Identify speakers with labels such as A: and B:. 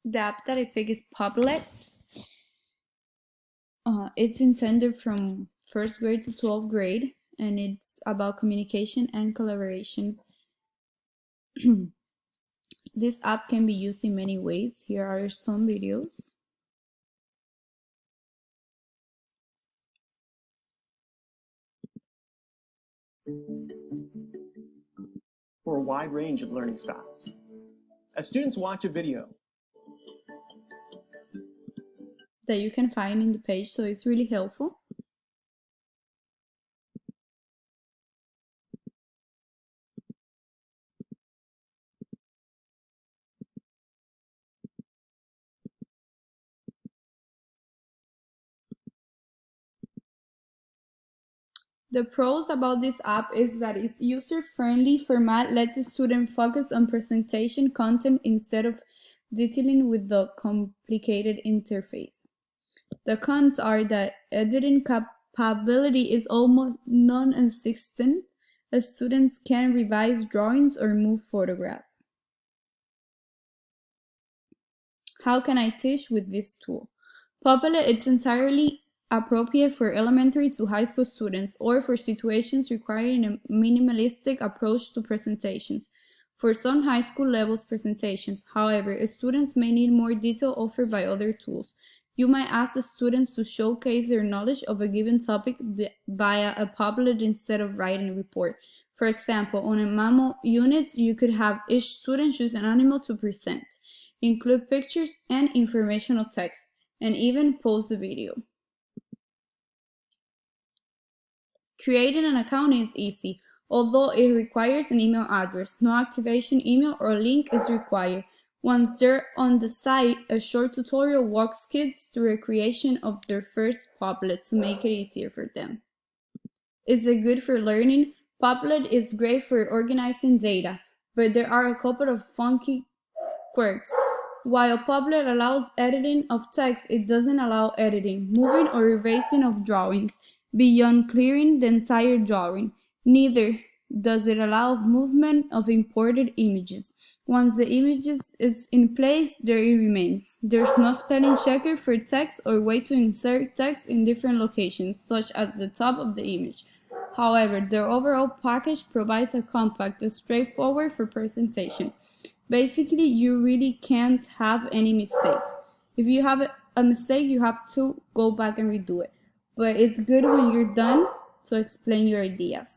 A: The app that I pick is Padlet. It's intended from first grade to 12th grade, and it's about communication and collaboration. This app can be used in many ways. Here are some videos.
B: For a wide range of learning styles. As students watch a video
A: that you can find in the page, so it's really helpful. The pros about this app is that its user-friendly format lets the student focus on presentation content instead of detailing with the complicated interface. The cons are that editing capability is almost non-existent, as students can revise drawings or move photographs. How can I teach with this tool? Padlet is entirely appropriate for elementary to high school students or for situations requiring a minimalistic approach to presentations. For some high school levels presentations, however, students may need more detail offered by other tools. You might ask the students to showcase their knowledge of a given topic via a Padlet instead of writing a report. For example, on a mammal unit, you could have each student choose an animal to present, include pictures and informational text, and even post the video. Creating an account is easy, although it requires an email address. No activation email or link is required. Once they're on the site, a short tutorial walks kids through the creation of their first Padlet to make it easier for them. Is it good for learning? Padlet is great for organizing data, but there are a couple of funky quirks. While Padlet allows editing of text, it doesn't allow editing, moving, or erasing of drawings beyond clearing the entire drawing. Neither does it allow movement of imported images. Once the image is in place, there it remains. There's no spelling checker for text or way to insert text in different locations, such as the top of the image. However, the overall package provides a compact and straightforward for presentation. Basically, you really can't have any mistakes. If you have a mistake, you have to go back and redo it. But it's good when you're done to explain your ideas.